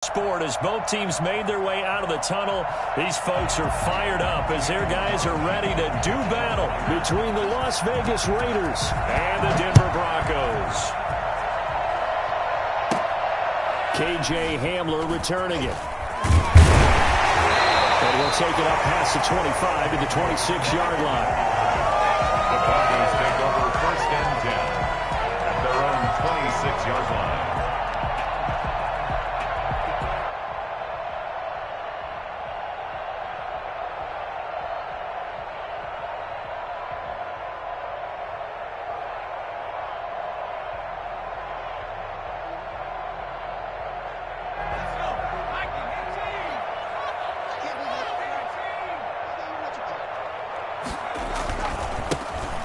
Sport as both teams made their way out of the tunnel. These folks are fired up as their guys are ready to do battle between the Las Vegas Raiders and the Denver Broncos. KJ Hamler returning it. And we'll take it up past the 25 to the 26-yard line. The Broncos take over 1st and 10 at their own 26-yard line.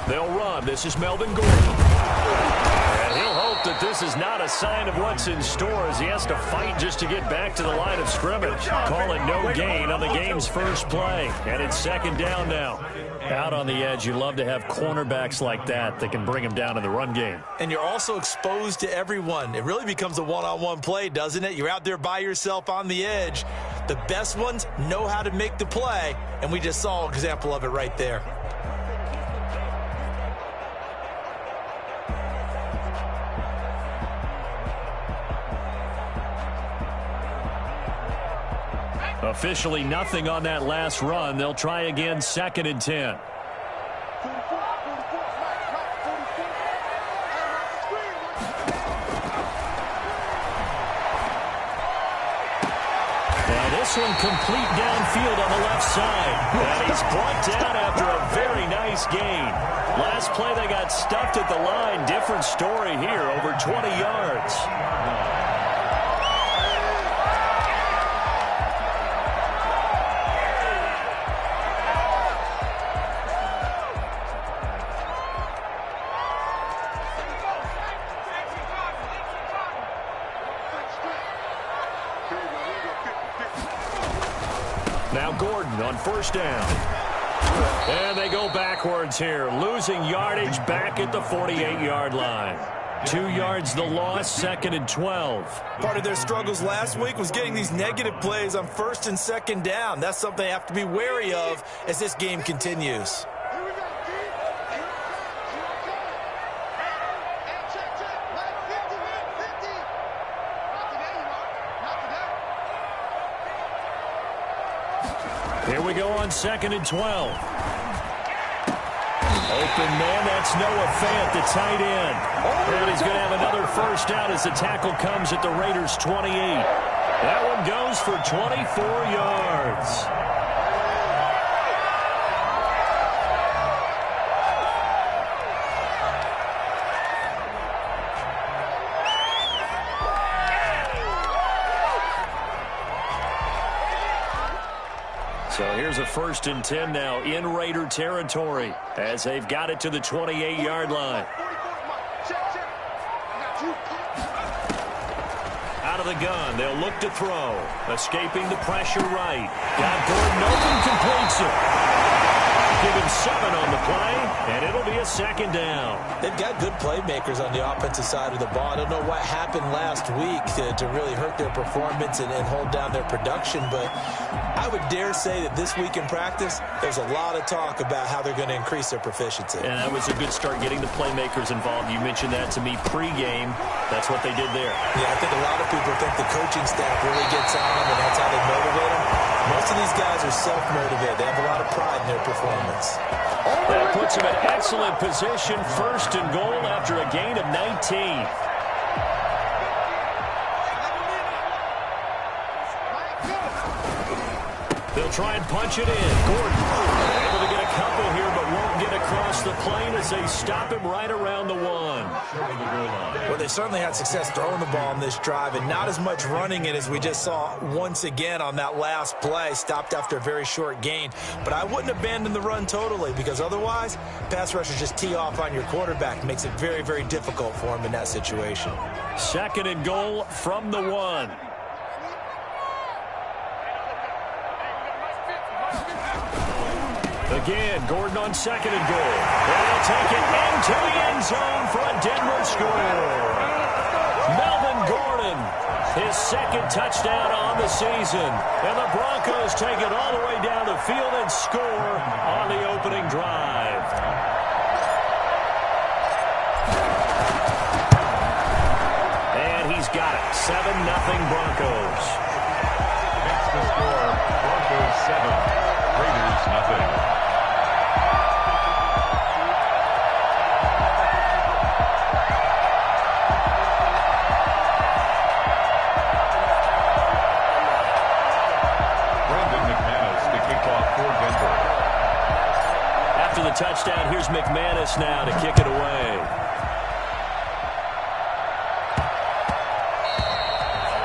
They'll run. This is Melvin Gordon. And he'll hope that this is not a sign of what's in store as he has to fight just to get back to the line of scrimmage. Call it no gain on the game's first play. And it's 2nd down now. Out on the edge, you love to have cornerbacks like that can bring him down in the run game. And you're also exposed to everyone. It really becomes a one-on-one play, doesn't it? You're out there by yourself on the edge. The best ones know how to make the play, and we just saw an example of it right there. Officially nothing on that last run. They'll try again, 2nd and 10. Now this one complete downfield on the left side. And he's brought down after a very nice gain. Last play they got stuffed at the line. Different story here, over 20 yards. Now Gordon on 1st down. And they go backwards here, losing yardage back at the 48-yard line. 2 yards the loss, 2nd and 12. Part of their struggles last week was getting these negative plays on 1st and 2nd down. That's something they have to be wary of as this game continues. Here we go on 2nd and 12. Open man, that's Noah Fant, the tight end. And he's going to have another 1st down as the tackle comes at the Raiders' 28. That one goes for 24 yards. So here's a 1st and 10 now in Raider territory as they've got it to the 28-yard line. Out of the gun, they'll look to throw. Escaping the pressure right. Got Gordon open, completes it. Give him 7 on the play, and it'll be a 2nd down. They've got good playmakers on the offensive side of the ball. I don't know what happened last week to really hurt their performance and hold down their production, but I would dare say that this week in practice, there's a lot of talk about how they're going to increase their proficiency. And that was a good start getting the playmakers involved. You mentioned that to me pregame. That's what they did there. Yeah, I think a lot of people think the coaching staff really gets on them, and that's how they motivate them. Most of these guys are self-motivated. They have a lot of pride in their performance. That puts them in excellent position. 1st and goal after a gain of 19. They'll try and punch it in. Gordon able to get a couple here, but won't get across the plane as they stop him right around the 1. Well, they certainly had success throwing the ball on this drive and not as much running it as we just saw once again on that last play. Stopped after a very short gain. But I wouldn't abandon the run totally because otherwise, pass rushers just tee off on your quarterback. Makes it very, very difficult for him in that situation. 2nd and goal from the 1. Again, Gordon on 2nd and goal. And he'll take it into the end zone for a Denver score. Melvin Gordon His second touchdown on the season. And the Broncos take it all the way down the field and score on the opening drive. And he's got it. 7-0 Broncos. Next to score, Broncos 7, Raiders nothing. After the touchdown, here's McManus now to kick it away.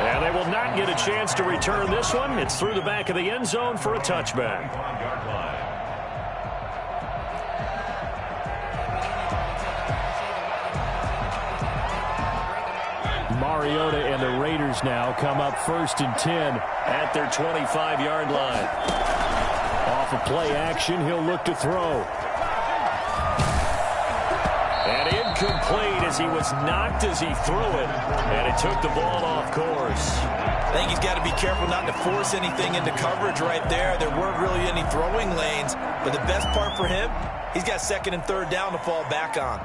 And they will not get a chance to return this one. It's through the back of the end zone for a touchback. Mariota and the Raiders now come up 1st and 10 at their 25-yard line. Off of play action, he'll look to throw. And incomplete as he was knocked as he threw it. And it took the ball off course. I think he's got to be careful not to force anything into coverage right there. There weren't really any throwing lanes. But the best part for him, he's got 2nd and 3rd down to fall back on.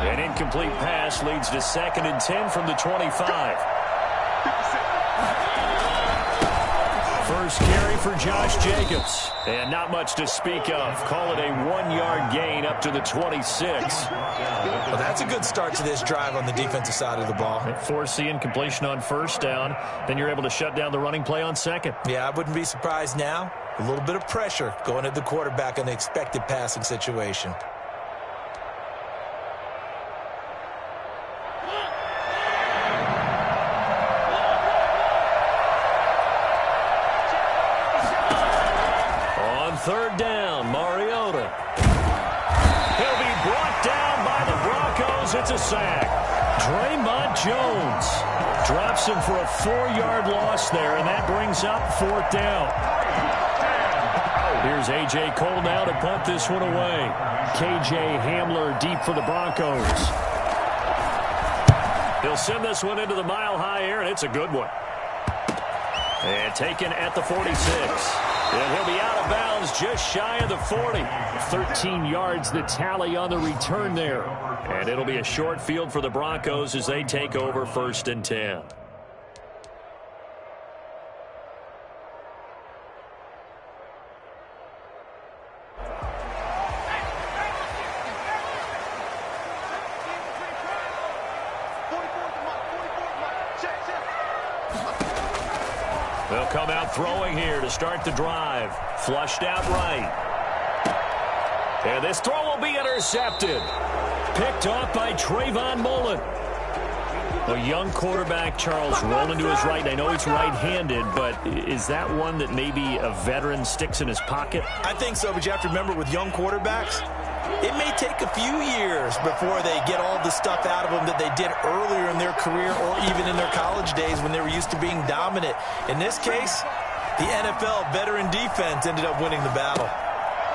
An incomplete pass leads to 2nd and 10 from the 25. First carry for Josh Jacobs. And not much to speak of. Call it a 1-yard gain up to the 26. Well, that's a good start to this drive on the defensive side of the ball. Force the incompletion on 1st down. Then you're able to shut down the running play on 2nd. Yeah, I wouldn't be surprised now. A little bit of pressure going at the quarterback in the expected passing situation. On 3rd down, Mariota. He'll be brought down by the Broncos. It's a sack. Draymond Jones drops him for a 4-yard loss there, and that brings up 4th down. Here's A.J. Cole now to punt this one away. K.J. Hamler deep for the Broncos. He'll send this one into the mile-high air, and it's a good one. And taken at the 46. And he'll be out of bounds just shy of the 40. 13 yards the tally on the return there. And it'll be a short field for the Broncos as they take over 1st and 10. They'll come out throwing here to start the drive. Flushed out right. And this throw will be intercepted. Picked off by Trayvon Mullen. A young quarterback, Charles, rolling to his right. I know he's right-handed, but is that one that maybe a veteran sticks in his pocket? I think so, but you have to remember with young quarterbacks, it may take a few years before they get all the stuff out of them that they did earlier in their career or even in their college days when they were used to being dominant. In this case, the NFL veteran defense ended up winning the battle.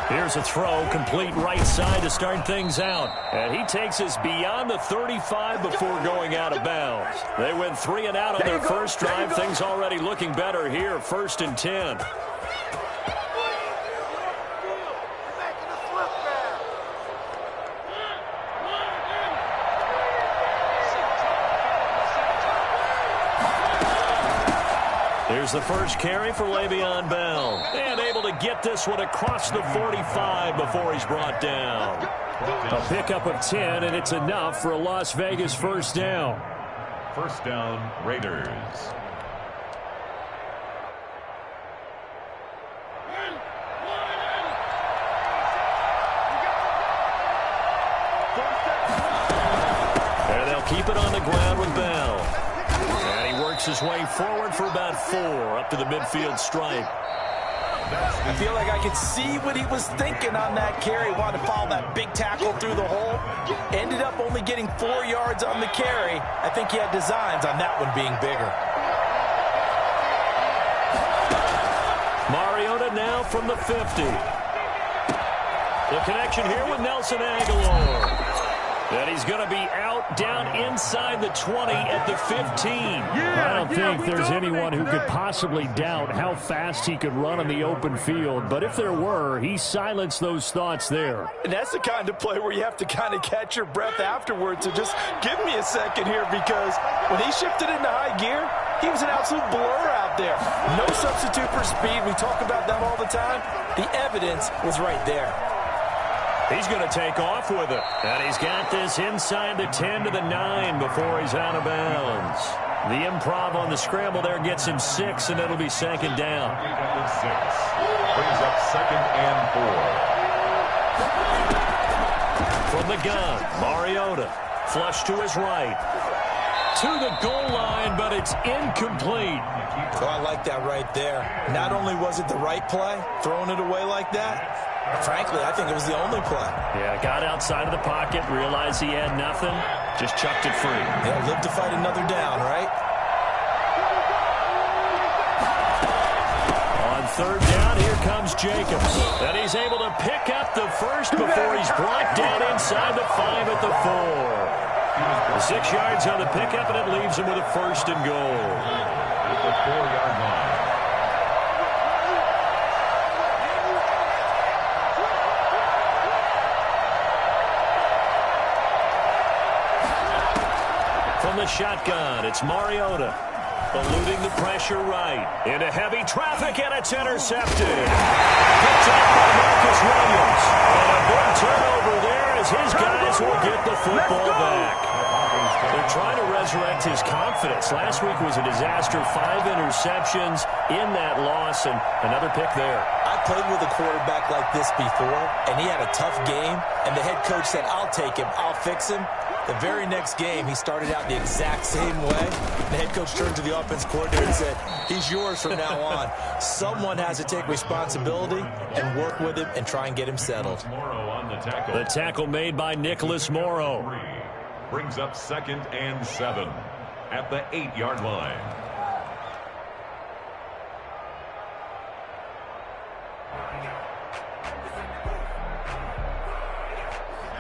Here's a throw, complete right side to start things out. And he takes us beyond the 35 before going out of bounds. They went 3 and out on their first drive. Things already looking better here, 1st and 10. Here's the first carry for Le'Veon Bell. And able to get this one across the 45 before he's brought down. A pickup of 10, and it's enough for a Las Vegas 1st down. 1st down, Raiders. And they'll keep it on the ground with Bell. And he works his way forward for about 4 up to the midfield stripe. I feel like I could see what he was thinking on that carry. Wanted to follow that big tackle through the hole. Ended up only getting 4 yards on the carry. I think he had designs on that one being bigger. Mariota now from the 50. The connection here with Nelson Aguilar. And he's going to be out down inside the 20 at the 15. I don't think there's anyone who could possibly doubt how fast he could run on the open field. But if there were, he silenced those thoughts there. And that's the kind of play where you have to kind of catch your breath afterwards. So just give me a second here, because when he shifted into high gear, he was an absolute blur out there. No substitute for speed. We talk about that all the time. The evidence was right there. He's going to take off with it. And he's got this inside the 10 to the 9 before he's out of bounds. The improv on the scramble there gets him 6, and it'll be second down. 6. Brings up second and 4. From the gun, Mariota. Flush to his right. To the goal line, but it's incomplete. Oh, I like that right there. Not only was it the right play, throwing it away like that, frankly, I think it was the only play. Yeah, got outside of the pocket, realized he had nothing, just chucked it free. Yeah, live to fight another down, right? On third down, here comes Jacobs. And he's able to pick up the first before he's brought down inside the 5 at the 4. 6 yards on the pickup, and it leaves him with a first and goal. At the 4-yard line. From the shotgun, it's Mariota. Eluding the pressure right. Into heavy traffic, and it's intercepted. Picked up by Marcus Williams. And a big turnover there as his guys will get the football back. They're trying to resurrect his confidence. Last week was a disaster. 5 interceptions in that loss, and another pick there. I played with a quarterback like this before, and he had a tough game, and the head coach said, I'll take him, I'll fix him. The very next game, he started out the exact same way. The head coach turned to the offense coordinator and said, he's yours from now on. Someone has to take responsibility and work with him and try and get him settled. The tackle made by Nicholas Morrow. Brings up second and 7 at the 8-yard line.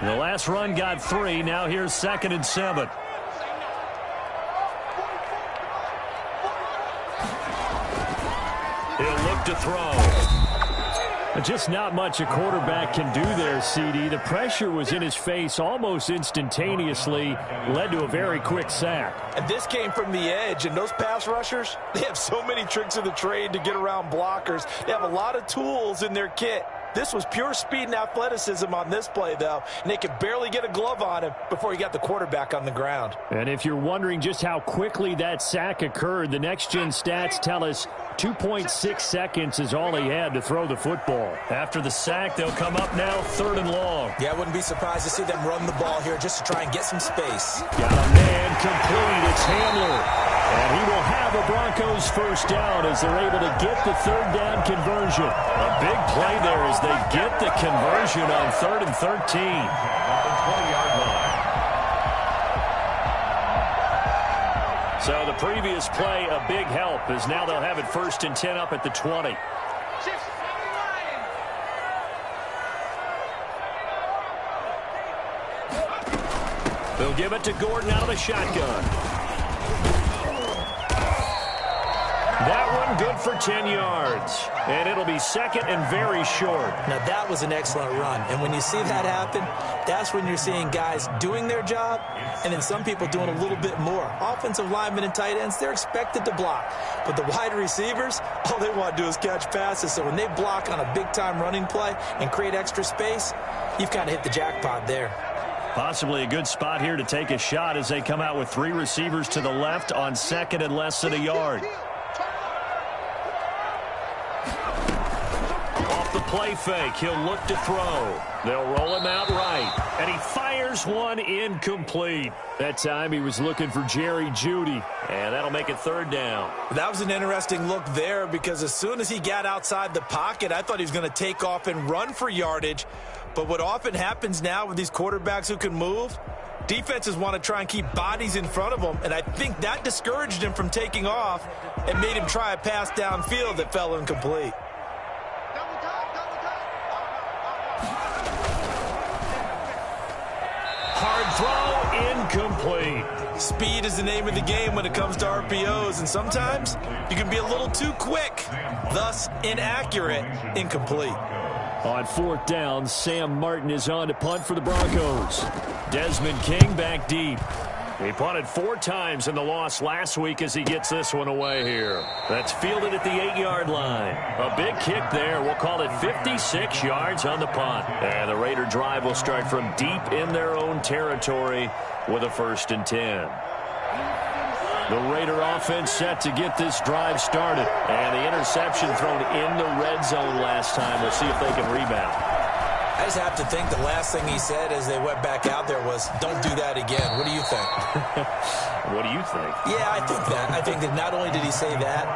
The last run got 3. Now here's second and 7. He'll look to throw. Just not much a quarterback can do there, CD. The pressure was in his face almost instantaneously, led to a very quick sack. And this came from the edge, and those pass rushers, they have so many tricks of the trade to get around blockers. They have a lot of tools in their kit. This was pure speed and athleticism on this play, though, and they could barely get a glove on him before he got the quarterback on the ground. And if you're wondering just how quickly that sack occurred, the next-gen stats tell us 2.6 seconds is all he had to throw the football. After the sack, they'll come up now third and long. Yeah, I wouldn't be surprised to see them run the ball here just to try and get some space. Got a man complete. It's Hamler. And he will have a Broncos first down as they're able to get the third down conversion. A big play there as they get the conversion on 3rd and 13. At the 20-yard line. So the previous play, a big help, as now they'll have it 1st and 10 up at the 20. They'll give it to Gordon out of the shotgun. That one good for 10 yards. And it'll be second and very short. Now, that was an excellent run. And when you see that happen, that's when you're seeing guys doing their job and then some people doing a little bit more. Offensive linemen and tight ends, they're expected to block. But the wide receivers, all they want to do is catch passes. So when they block on a big-time running play and create extra space, you've kind of hit the jackpot there. Possibly a good spot here to take a shot as they come out with 3 receivers to the left on second and less than a yard. Off the play fake, he'll look to throw. They'll roll him out right, and he fires one incomplete. That time he was looking for Jerry Jeudy. And that'll make it 3rd down. That was an interesting look there because as soon as he got outside the pocket, I thought he was going to take off and run for yardage. But what often happens now with these quarterbacks who can move, defenses want to try and keep bodies in front of them, and I think that discouraged him from taking off and made him try a pass downfield that fell incomplete. throw incomplete. Speed is the name of the game when it comes to RPOs, and sometimes you can be a little too quick, thus inaccurate, incomplete. On 4th down, Sam Martin is on to punt for the Broncos. Desmond King back deep. He punted 4 times in the loss last week as he gets this one away here. That's fielded at the 8-yard line. A big kick there. We'll call it 56 yards on the punt. And the Raider drive will start from deep in their own territory with a 1st and 10. The Raider offense set to get this drive started. And the interception thrown in the red zone last time. We'll see if they can rebound. I just have to think the last thing he said as they went back out there was, don't do that again. What do you think? What do you think? Yeah, I think that. I think that not only did he say that,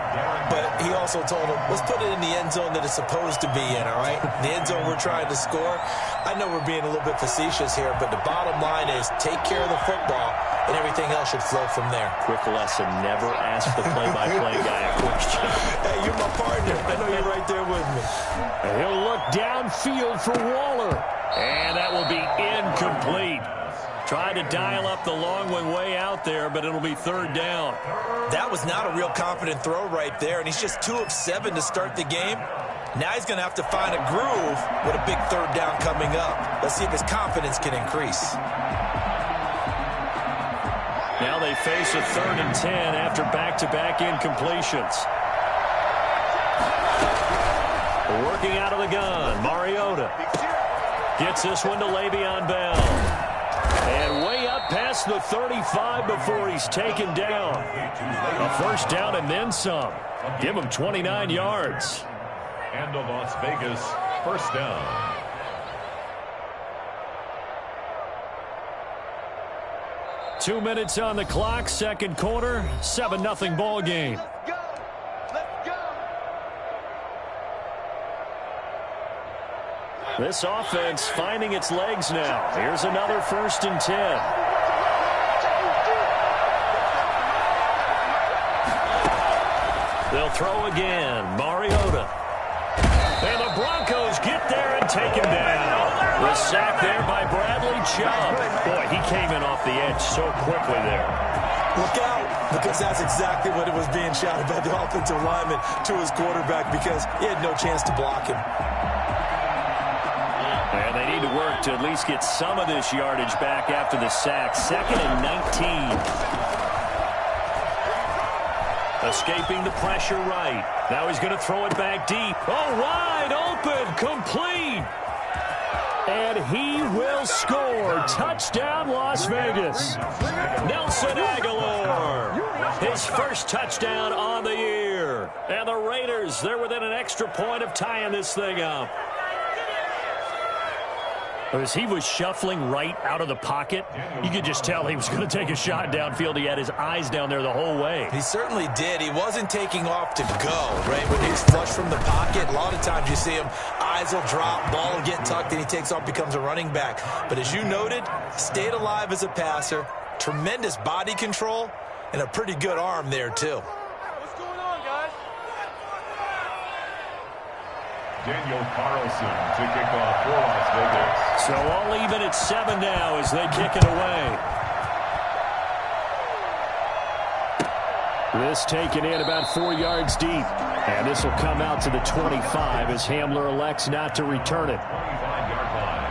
but he also told him, let's put it in the end zone that it's supposed to be in, all right? The end zone we're trying to score. I know we're being a little bit facetious here, but the bottom line is take care of the football, and everything else should flow from there. Quick lesson, never ask the play-by-play guy a question. Hey, you're my partner. I know you're right there with me. And he'll look downfield for Waller. And that will be incomplete. Tried to dial up the long one way out there, but it'll be 3rd down. That was not a real confident throw right there, and he's just 2 of 7 to start the game. Now he's going to have to find a groove with a big 3rd down coming up. Let's see if his confidence can increase. Now they face a 3rd and 10 after back-to-back incompletions. Working out of the gun, Mariota gets this one to Le'Veon Bell. And way up past the 35 before he's taken down. A 1st down and then some. Give him 29 yards. And a Las Vegas 1st down. Two minutes on the clock, 2nd quarter, 7-0 ball game. This offense finding its legs now. Here's another 1st and 10. They'll throw again. Mariota. And the Broncos get there and take him down. The sack there by Bradley Chubb. Boy, he came in off the edge so quickly there. Look out, because that's exactly what it was being shouted by the offensive lineman to his quarterback, because he had no chance to block him. And they need to work to at least get some of this yardage back after the sack. 2nd and 19. Escaping the pressure right. Now he's going to throw it back deep. Oh, wide open, complete. And he will score. Touchdown, Las Vegas. Nelson Aguilar. His 1st touchdown on the year. And the Raiders, they're within an extra point of tying this thing up. As he was shuffling right out of the pocket, you could just tell he was going to take a shot downfield. He had his eyes down there the whole way. He certainly did. He wasn't taking off to go, right? When he's flush from the pocket, a lot of times you see him, eyes will drop, ball will get tucked, and he takes off, becomes a running back. But as you noted, stayed alive as a passer, tremendous body control, and a pretty good arm there, too. Daniel Carlson to kick off for Las Vegas. So all even at 7 now as they kick it away. This taken in about 4 yards deep. And this will come out to the 25 as Hamler elects not to return it. 25-yard line.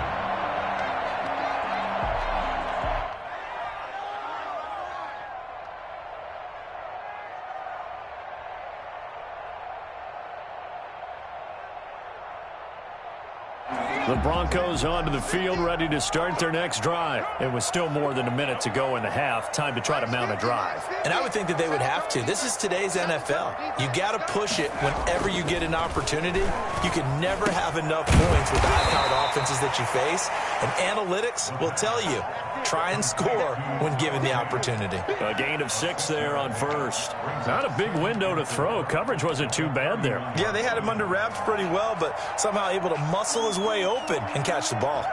The Broncos onto the field, ready to start their next drive. It was still more than a minute to go in the half. Time to try to mount a drive. And I would think that they would have to. This is today's NFL. You got to push it whenever you get an opportunity. You can never have enough points with the high-powered offenses that you face. And analytics will tell you, try and score when given the opportunity. A gain of 6 there on 1st. Not a big window to throw. Coverage wasn't too bad there. Yeah, they had him under wraps pretty well, but somehow able to muscle his way open and catch the ball.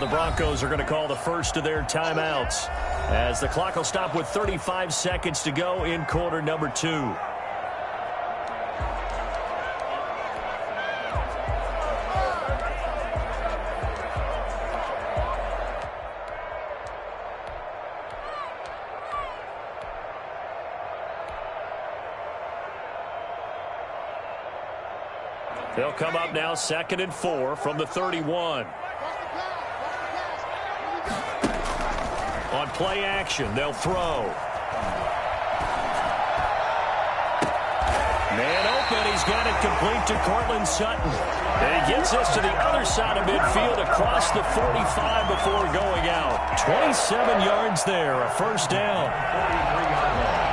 the Broncos are going to call the first of their timeouts as the clock will stop with 35 seconds to go in quarter number 2. They'll come up now 2nd and 4 from the 31. On play action, they'll throw. Man open, he's got it complete to Courtland Sutton. And he gets this to the other side of midfield across the 45 before going out. 27 yards there, a first down. 43-yard line.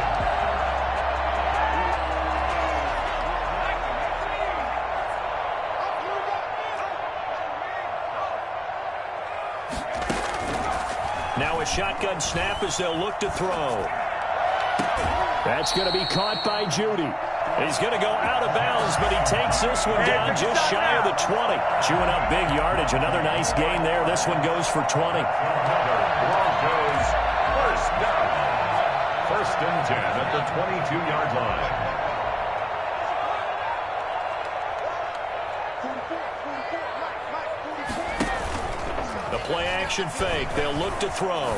Now a shotgun snap as they'll look to throw. That's going to be caught by Judy. He's going to go out of bounds, but he takes this one down just shy of the 20. Chewing up big yardage. Another nice gain there. This one goes for 20. Broncos first down. 1st and 10 at the 22-yard line. Play-action fake. They'll look to throw.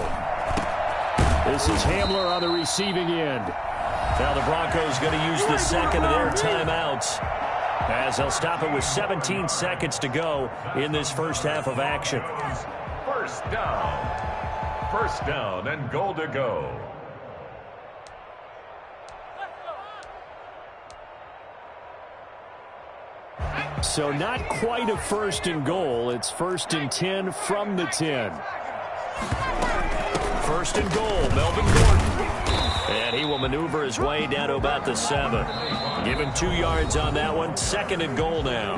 This is Hamler on the receiving end. Now the Broncos going to use the second of their timeouts as they'll stop it with 17 seconds to go in this first half of action. First down. 1st down and goal to go. So not quite a 1st and goal. It's 1st and 10 from the 10. 1st and goal, Melvin Gordon. And he will maneuver his way down to about the 7. Give him 2 yards on that one. 2nd and goal now.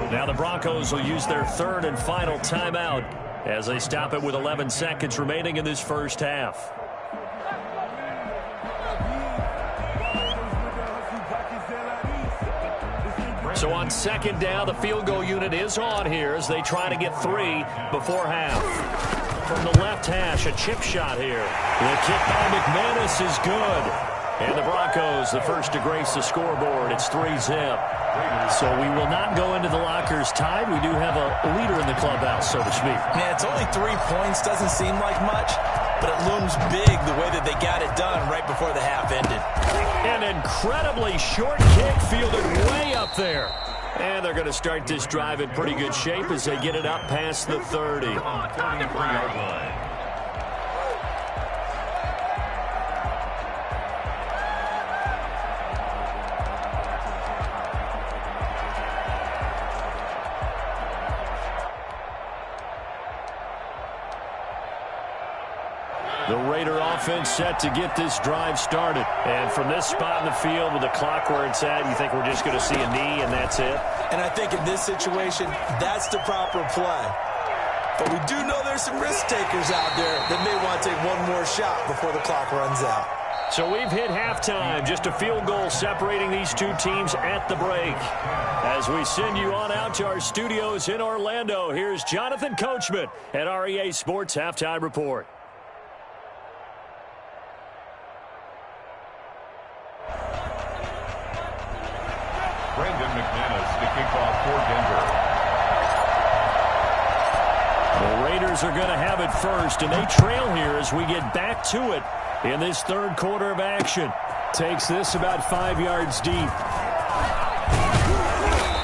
Now the Broncos will use their 3rd and final timeout as they stop it with 11 seconds remaining in this first half. So on 2nd down, the field goal unit is on here as they try to get 3 before half. From the left hash, a chip shot here. The kick by McManus is good. And the Broncos, the first to grace the scoreboard. It's 3-zip. So we will not go into the lockers tied. We do have a leader in the clubhouse, so to speak. Yeah, it's only 3 points. Doesn't seem like much, but it looms big the way that they got it done right before the half ended. An incredibly short kick fielded way up there. And they're going to start this drive in pretty good shape as they get it up past the 30. 33-yard line. The Raider offense set to get this drive started. And from this spot in the field with the clock where it's at, you think we're just going to see a knee and that's it? And I think in this situation, that's the proper play. But we do know there's some risk takers out there that may want to take one more shot before the clock runs out. So we've hit halftime. Just a field goal separating these two teams at the break. As we send you on out to our studios in Orlando, here's Jonathan Coachman at REA Sports Halftime Report. Brandon McManus to kick off for Denver. The Raiders are going to have it first, and they trail here as we get back to it in this third quarter of action. Takes this about 5 yards deep.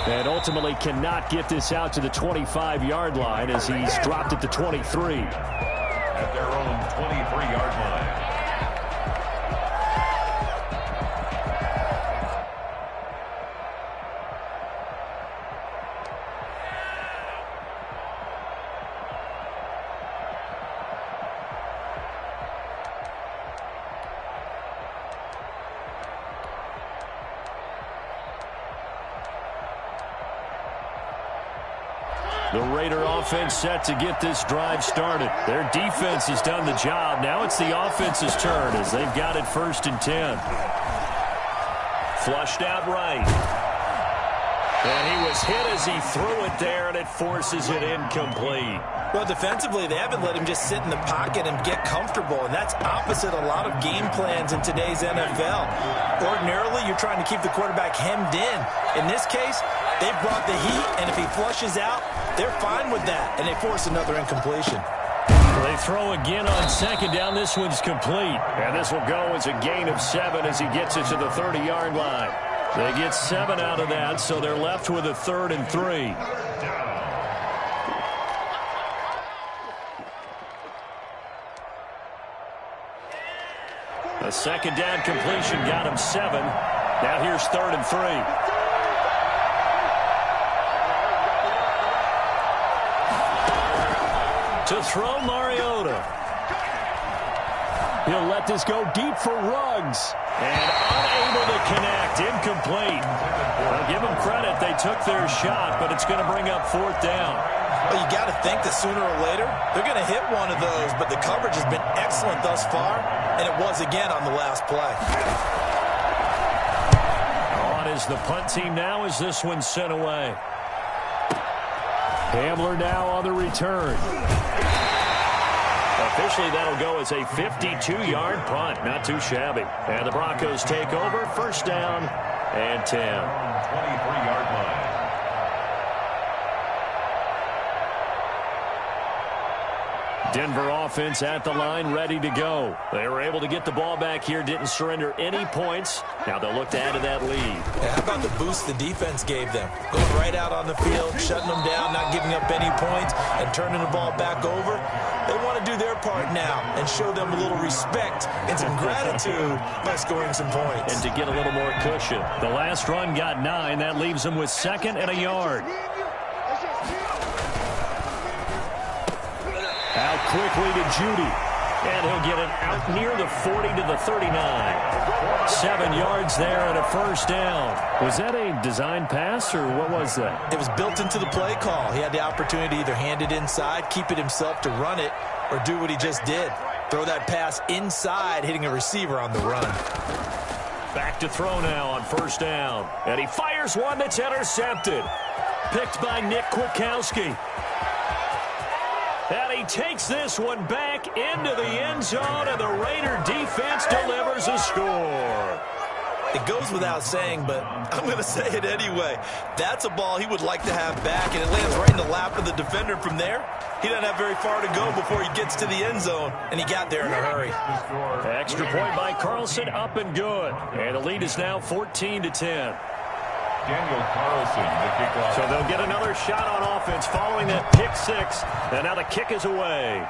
And ultimately cannot get this out to the 25-yard line as he's dropped at the 23. At their own 23-yard line. The Raider offense set to get this drive started. Their defense has done the job. Now it's the offense's turn as they've got it 1st and 10. Flushed out right. And he was hit as he threw it there, and it forces it incomplete. Well, defensively, they haven't let him just sit in the pocket and get comfortable, and that's opposite a lot of game plans in today's NFL. Ordinarily, you're trying to keep the quarterback hemmed in. In this case, they brought the heat, and if he flushes out, they're fine with that, and they force another incompletion. They throw again on second down. This one's complete. And this will go as a gain of 7 as he gets it to the 30-yard line. They get 7 out of that, so they're left with a 3rd and 3. A second down completion got him 7. Now here's 3rd and 3. To throw, Mariota. He'll let this go deep for Ruggs. And unable to connect. Incomplete. Well, give them credit. They took their shot, but it's going to bring up 4th down. Well, you got to think that sooner or later, they're going to hit one of those, but the coverage has been excellent thus far, and it was again on the last play. On is the punt team now as this one's sent away. Hamler now on the return. Officially, that'll go as a 52-yard punt. Not too shabby. And the Broncos take over. 1st down and 10. 23-yard line. Denver offense at the line, ready to go. They were able to get the ball back here, didn't surrender any points. Now they'll look to add to that lead. Yeah, how about the boost the defense gave them? Going right out on the field, shutting them down, not giving up any points, and turning the ball back over. They want to do their part now and show them a little respect and some gratitude by scoring some points. And to get a little more cushion. The last run got 9. That leaves them with 2nd and a yard. Out quickly to Judy. And he'll get it out near the 40 to the 39. 7 yards there and a 1st down. Was that a design pass or what was that? It was built into the play call. He had the opportunity to either hand it inside, keep it himself to run it, or do what he just did. Throw that pass inside, hitting a receiver on the run. Back to throw now on 1st down. And he fires one that's intercepted. Picked by Nick Kwiatkowski. And he takes this one back into the end zone, and the Raider defense delivers a score. It goes without saying, but I'm going to say it anyway. That's a ball he would like to have back, and it lands right in the lap of the defender from there. He doesn't have very far to go before he gets to the end zone, and he got there in a hurry. Extra point by Carlson, up and good. And the lead is now 14-10. Daniel Carlson, the kickoff. So they'll get another shot on offense following that pick 6. And now the kick is away.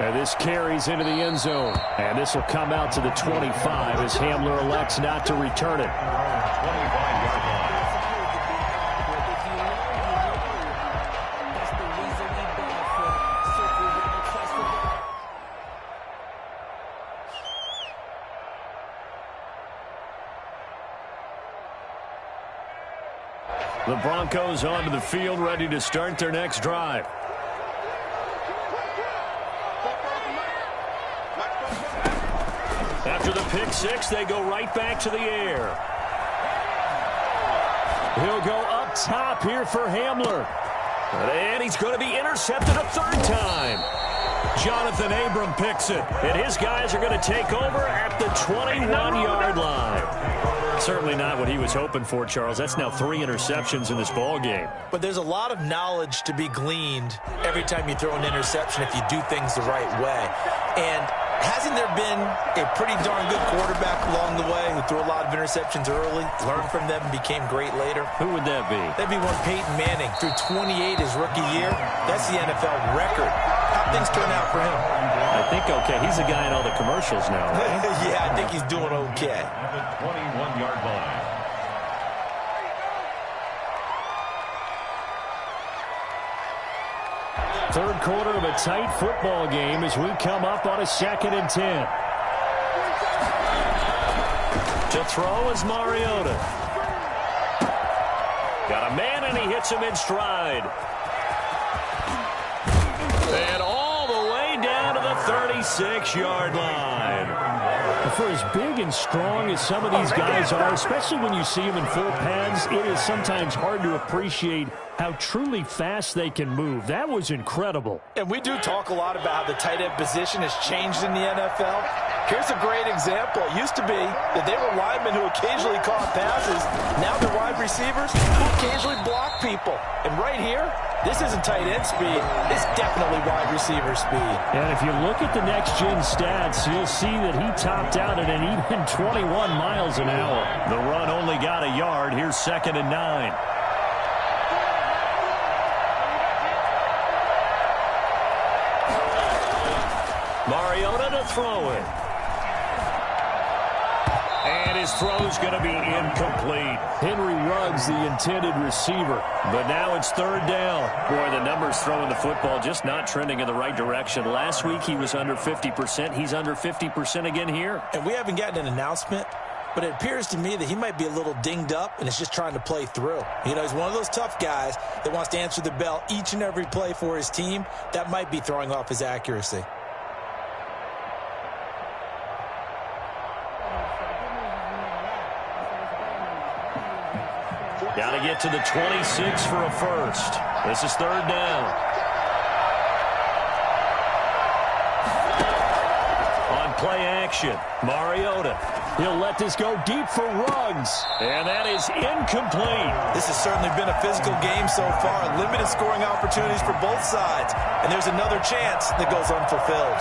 And this carries into the end zone. And this will come out to the 25 as Hamler elects not to return it. 25-yard line. The Broncos onto the field, ready to start their next drive. After the pick 6, they go right back to the air. He'll go up top here for Hamler. And he's going to be intercepted a 3rd time. Jonathan Abram picks it. And his guys are going to take over at the 21-yard line. Certainly not what he was hoping for, Charles. That's now 3 interceptions in this ball game. But there's a lot of knowledge to be gleaned every time you throw an interception if you do things the right way. And hasn't there been a pretty darn good quarterback along the way who threw a lot of interceptions early, learned from them, and became great later? Who would that be? That'd be one Peyton Manning. Threw 28 his rookie year. That's the NFL record. How'd things turn out for him? I think okay. He's the guy in all the commercials now, right? Yeah, I think he's doing okay. The 21-yard line. Third quarter of a tight football game as we come up on a 2nd and 10. To throw is Mariota. Got a man and he hits him in stride. And all the way down to the 30 26-yard line. For as big and strong as some of these guys are, especially when you see them in full pads, it is sometimes hard to appreciate how truly fast they can move. That was incredible. And we do talk a lot about how the tight end position has changed in the NFL. Here's a great example. It used to be that they were linemen who occasionally caught passes. Now they're wide receivers who occasionally block people. And right here, this isn't tight end speed. It's definitely wide receiver speed. And if you look at the next-gen stats, you'll see that he topped out at an even 21 miles an hour. The run only got a yard. Here's 2nd and 9. Mariota to throw it. And his throw's going to be incomplete. Henry Ruggs, the intended receiver. But now it's 3rd down. Boy, the numbers throwing the football just not trending in the right direction. Last week he was under 50%. He's under 50% again here. And we haven't gotten an announcement, but it appears to me that he might be a little dinged up and is just trying to play through. You know, he's one of those tough guys that wants to answer the bell each and every play for his team. That might be throwing off his accuracy. Got to get to the 26 for a first. This is 3rd down. On play action, Mariota. He'll let this go deep for Ruggs. And that is incomplete. This has certainly been a physical game so far. Limited scoring opportunities for both sides. And there's another chance that goes unfulfilled.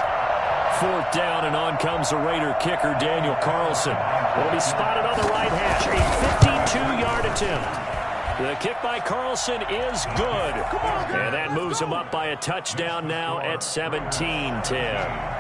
4th down, and on comes the Raider kicker, Daniel Carlson. Will be spotted on the right hash. A 52-yard attempt. The kick by Carlson is good. And that moves him up by a touchdown now at 17-10.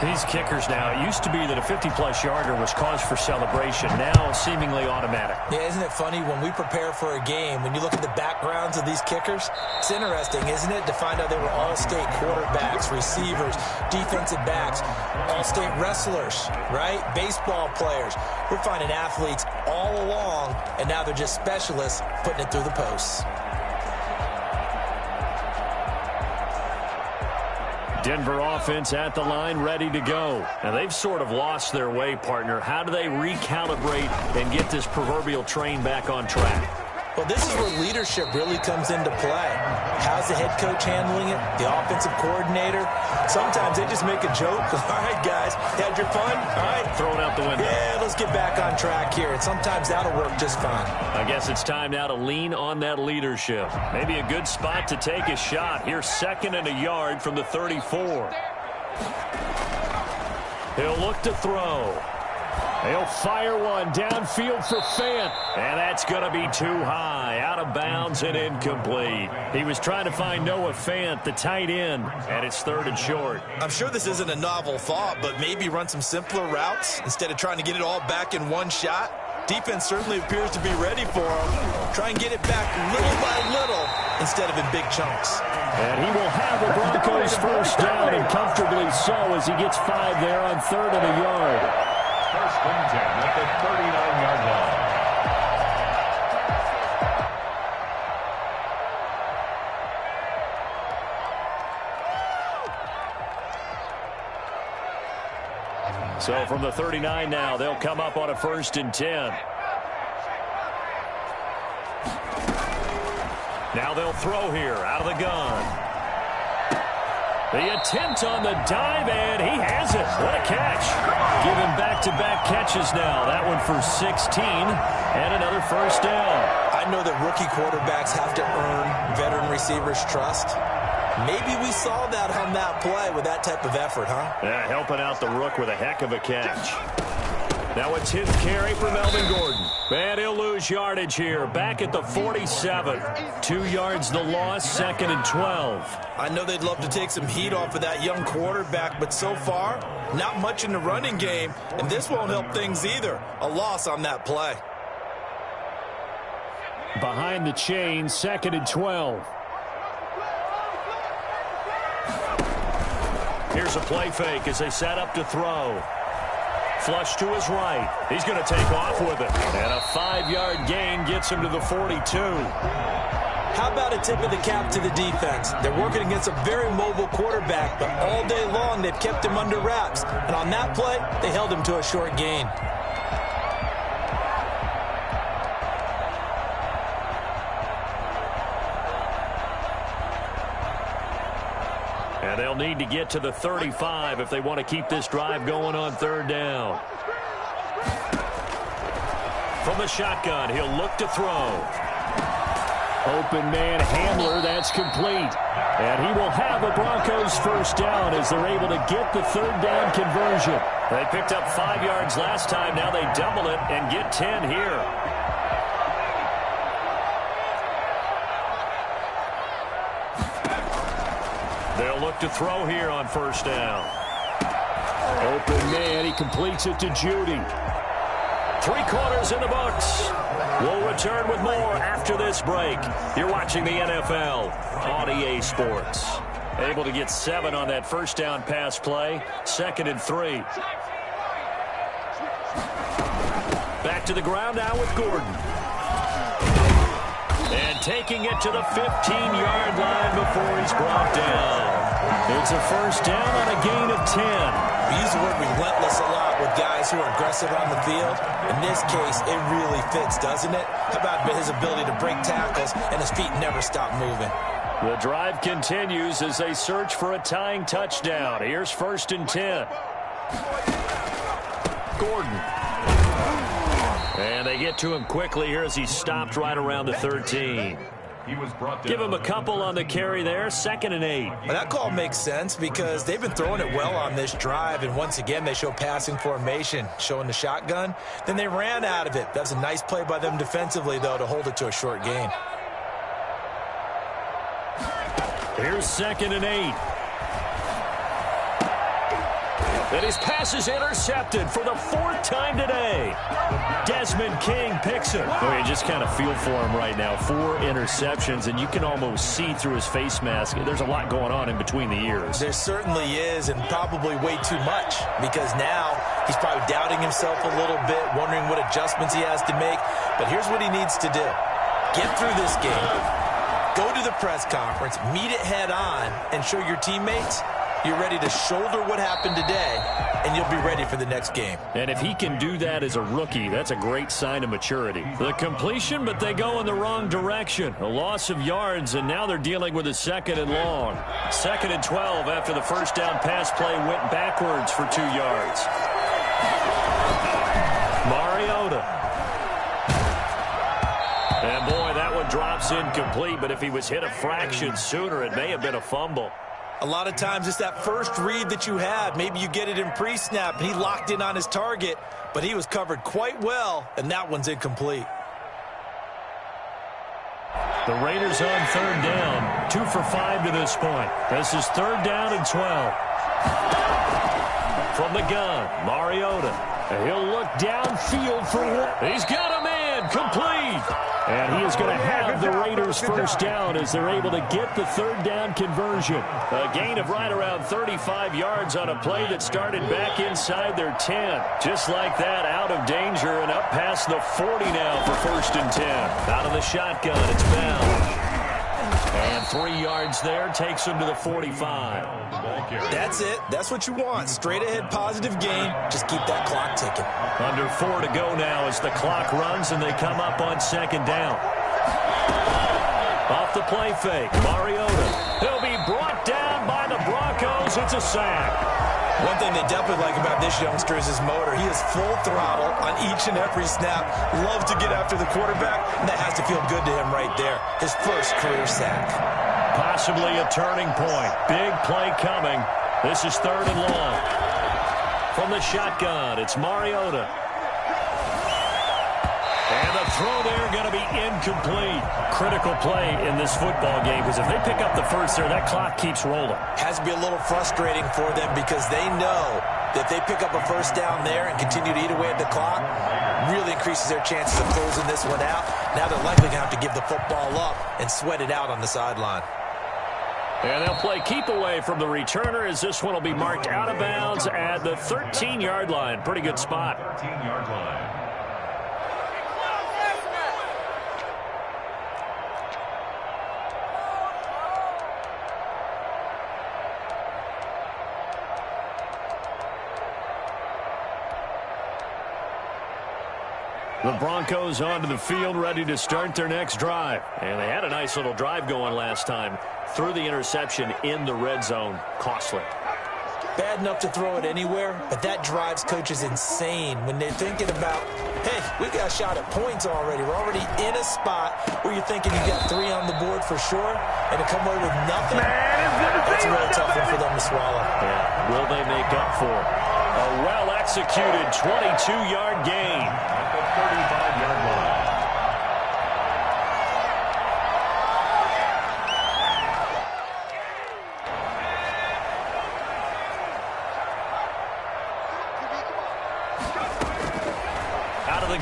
These kickers now, it used to be that a 50-plus yarder was cause for celebration. Now seemingly automatic. Yeah, isn't it funny when we prepare for a game, when you look at the backgrounds of these kickers, it's interesting, isn't it, to find out they were all-state quarterbacks, receivers, defensive backs, all-state wrestlers, right? Baseball players. We're finding athletes all along, and now they're just specialists putting it through the posts. Denver offense at the line, ready to go. Now, they've sort of lost their way, partner. How do they recalibrate and get this proverbial train back on track? Well, this is where leadership really comes into play. How's the head coach handling it? The offensive coordinator? Sometimes they just make a joke. All right, guys, had your fun? All right. Throw it out the window. Yeah, let's get back on track here. And sometimes that'll work just fine. I guess it's time now to lean on that leadership. Maybe a good spot to take a shot. Here's 2nd and a yard from the 34. He'll look to throw. He'll fire one downfield for Fant. And that's going to be too high. Out of bounds and incomplete. He was trying to find Noah Fant, the tight end, and it's 3rd and short. I'm sure this isn't a novel thought, but maybe run some simpler routes instead of trying to get it all back in one shot. Defense certainly appears to be ready for him. Try and get it back little by little instead of in big chunks. And he will have the Broncos first down, and comfortably so, as he gets 5 there on 3rd and a yard. 1st and 10 at the 39-yard line. So from the 39 now, they'll come up on a 1st and 10. Now they'll throw here out of the gun. The attempt on the dive, and he has it. What a catch. Give him back-to-back catches now. That one for 16, and another 1st down. I know that rookie quarterbacks have to earn veteran receivers' trust. Maybe we saw that on that play with that type of effort, huh? Yeah, helping out the rook with a heck of a catch. Now a 10th carry for Melvin Gordon. And he'll lose yardage here. Back at the 47. 2 yards the loss, 2nd and 12. I know they'd love to take some heat off of that young quarterback, but so far, not much in the running game, and this won't help things either. A loss on that play. Behind the chain, 2nd and 12. Here's a play fake as they set up to throw. Flush to his right. He's going to take off with it. And a 5-yard gain gets him to the 42. How about a tip of the cap to the defense? They're working against a very mobile quarterback, but all day long they've kept him under wraps. And on that play, they held him to a short gain. And they'll need to get to the 35 if they want to keep this drive going on third down. From the shotgun, he'll look to throw. Open man Hamler, that's complete. And he will have a Broncos first down as they're able to get the third down conversion. They picked up 5 yards last time. Now they double it and get 10 here. They'll look to throw here on first down. Open man, he completes it to Judy. 3 quarters in the books. We'll return with more after this break. You're watching the NFL on EA Sports. Able to get 7 on that first down pass play. 2nd and 3. Back to the ground now with Gordon. And taking it to the 15-yard line before he's brought down. It's a first down on a gain of 10. We use the word relentless a lot with guys who are aggressive on the field. In this case, it really fits, doesn't it? How about his ability to break tackles and his feet never stop moving? The drive continues as they search for a tying touchdown. Here's 1st and 10. Gordon. And they get to him quickly here as he stopped right around the 13. He was brought down. Give him a couple on the carry there. 2nd and 8. Well, that call makes sense because they've been throwing it well on this drive, and once again they show passing formation, showing the shotgun. Then they ran out of it. That's a nice play by them defensively, though, to hold it to a short gain. Here's 2nd and 8. And his pass is intercepted for the 4th time today. Desmond King picks it. Well, you just kind of feel for him right now. 4 interceptions, and you can almost see through his face mask. There's a lot going on in between the ears. There certainly is, and probably way too much, because now he's probably doubting himself a little bit, wondering what adjustments he has to make. But here's what he needs to do. Get through this game. Go to the press conference, meet it head on, and show your teammates you're ready to shoulder what happened today, and you'll be ready for the next game. And if he can do that as a rookie, that's a great sign of maturity. The completion, but they go in the wrong direction. A loss of yards, and now they're dealing with a 2nd and long. 2nd and 12 after the first down pass play went backwards for 2 yards. Mariota. And boy, that one drops incomplete, but if he was hit a fraction sooner, it may have been a fumble. A lot of times it's that first read that you have. Maybe you get it in pre-snap, and he locked in on his target, but he was covered quite well, and that one's incomplete. The Raiders on 3rd down, 2 for 5 to this point. This is 3rd down and 12. From the gun, Mariota. He'll look downfield for one. He's got a man, complete. And he is going to have the Raiders first down as they're able to get the 3rd down conversion. A gain of right around 35 yards on a play that started back inside their 10. Just like that, out of danger and up past the 40 now for 1st and 10. Out of the shotgun, it's bound. And 3 yards there takes him to the 45. That's it. That's what you want. Straight ahead positive gain. Just keep that clock ticking. Under 4 to go now as the clock runs and they come up on 2nd down. Off the play fake, Mariota. He'll be brought down by the Broncos. It's a sack. One thing they definitely like about this youngster is his motor. He is full throttle on each and every snap. Loves to get after the quarterback, and that has to feel good to him right there. His first career sack. Possibly a turning point. Big play coming. This is 3rd and long. From the shotgun, it's Mariota. And the throw there going to be incomplete. Critical play in this football game because if they pick up the first there, that clock keeps rolling. Has to be a little frustrating for them because they know that if they pick up a first down there and continue to eat away at the clock, really increases their chances of closing this one out. Now they're likely going to have to give the football up and sweat it out on the sideline. And they'll play keep away from the returner as this one will be marked out of bounds at the 13-yard line. Pretty good spot. 13-yard line. The Broncos onto the field, ready to start their next drive. And they had a nice little drive going last time. Threw the interception in the red zone. Costly. Bad enough to throw it anywhere, but that drives coaches insane when they're thinking about, hey, we got a shot at points already. We're already in a spot where you're thinking you got 3 on the board for sure, and to come away with nothing, that's a really tough one for them to swallow. Yeah, will they make up for it? A well-executed 22-yard gain. At the 35-yard line.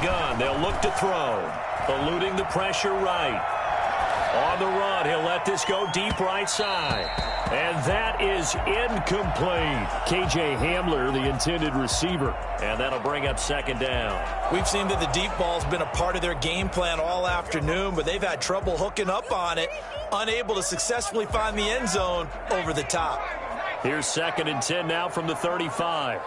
Gun. They'll look to throw. Eluding the pressure right. On the run, he'll let this go deep right side. And that is incomplete. KJ Hamler, the intended receiver. And that'll bring up second down. We've seen that the deep ball's been a part of their game plan all afternoon, but they've had trouble hooking up on it, unable to successfully find the end zone over the top. Here's 2nd and 10 now from the 35.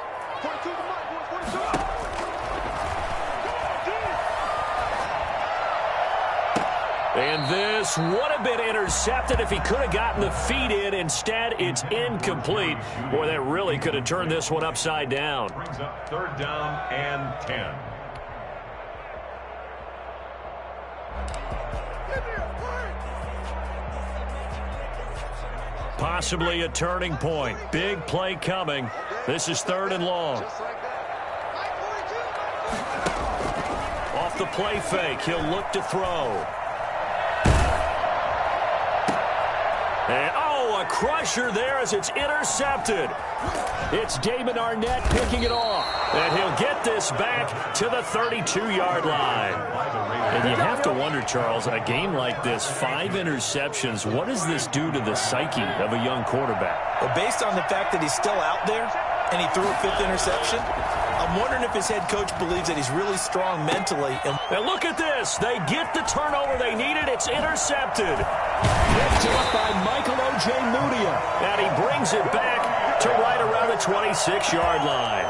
And this would have been intercepted if he could have gotten the feet in. Instead, it's incomplete. Boy, that really could have turned this one upside down. Brings up 3rd down and 10. Possibly a turning point. Big play coming. This is 3rd and long. Off the play fake, he'll look to throw. And, a crusher there as it's intercepted. It's Damon Arnett picking it off. And he'll get this back to the 32-yard line. And you have to wonder, Charles, a game like this, 5 interceptions, what does this do to the psyche of a young quarterback? Well, based on the fact that he's still out there and he threw a 5th interception, I'm wondering if his head coach believes that he's really strong mentally. And look at this. They get the turnover they needed. It's intercepted. Picked up by Michael O.J. Mudia. And he brings it back to right around the 26-yard line.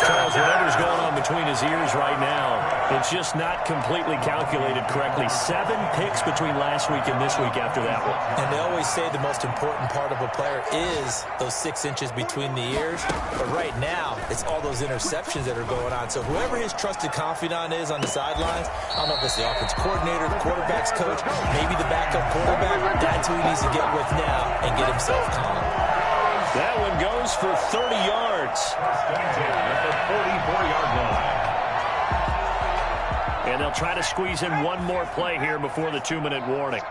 Charles, whatever's going on between his ears right now, it's just not completely calculated correctly. 7 picks between last week and this week after that one. And they always say the most important part of a player is those 6 inches between the ears. But right now, it's all those interceptions that are going on. So whoever his trusted confidant is on the sidelines, I don't know if it's the offense coordinator, the quarterback's coach, maybe the backup quarterback, that's who he needs to get with now and get himself calm. That one goes for 30 yards. At the 44-yard line. And they'll try to squeeze in one more play here before the 2-minute warning.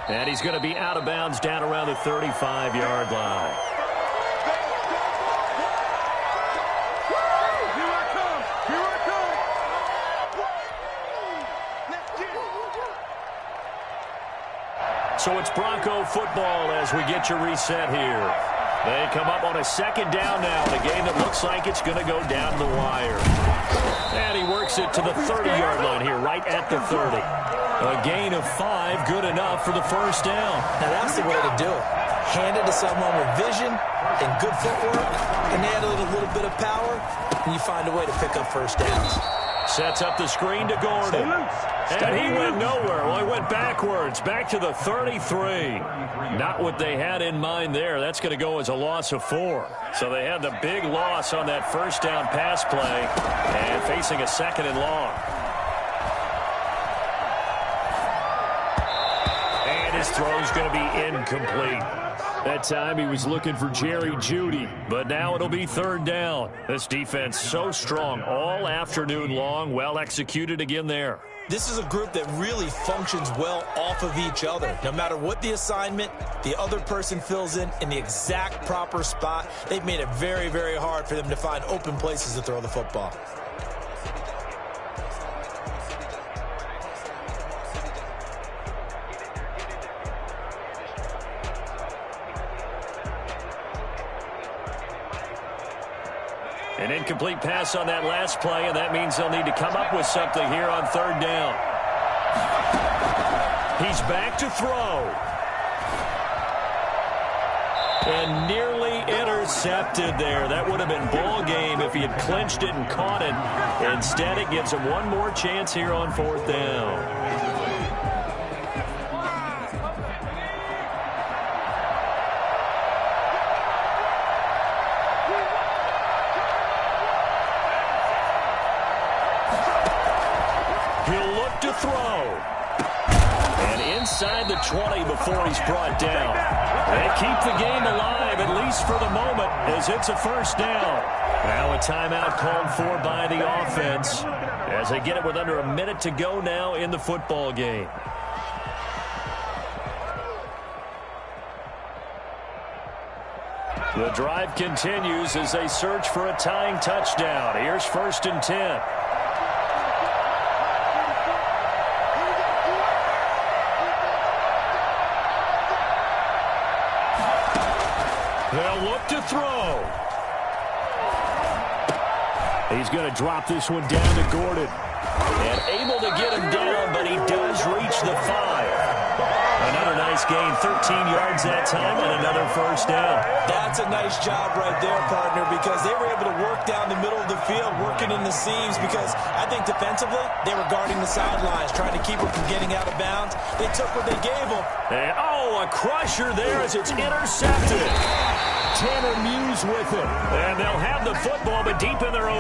And he's going to be out of bounds down around the 35-yard line. So it's Bronco football as we get your reset here. They come up on a 2nd down now in a game that looks like it's going to go down the wire. And he works it to the 30-yard line here, right at the 30. A gain of 5, good enough for the 1st down. Now that's the way to do it. Hand it to someone with vision and good footwork, and add a little bit of power, and you find a way to pick up 1st downs. Sets up the screen to Gordon. And he went nowhere. Well, he went backwards, back to the 33. Not what they had in mind there. That's going to go as a loss of 4. So they had the big loss on that 1st down pass play and facing a 2nd and long. And his throw's going to be incomplete. That time he was looking for Jerry Jeudy, but now it'll be 3rd down. This defense so strong all afternoon long, well executed again there. This is a group that really functions well off of each other. No matter what the assignment, the other person fills in the exact proper spot. They've made it very, very hard for them to find open places to throw the football. An incomplete pass on that last play, and that means they'll need to come up with something here on 3rd down. He's back to throw. And nearly intercepted there. That would have been ball game if he had clinched it and caught it. Instead, it gives him one more chance here on 4th down. He'll look to throw. And inside the 20 before he's brought down. They keep the game alive, at least for the moment, as it's a 1st down. Now a timeout called for by the offense as they get it with under a minute to go now in the football game. The drive continues as they search for a tying touchdown. Here's 1st and 10. They'll look to throw. He's going to drop this one down to Gordon. And able to get him down, but he does reach the 5. Another nice gain, 13 yards that time, and another 1st down. That's a nice job right there, partner, because they were able to work down the middle of the field, working in the seams, because I think defensively they were guarding the sidelines, trying to keep him from getting out of bounds. They took what they gave him. And, a crusher there as it's intercepted. Tanner Muse with it. And they'll have the football, but deep in their own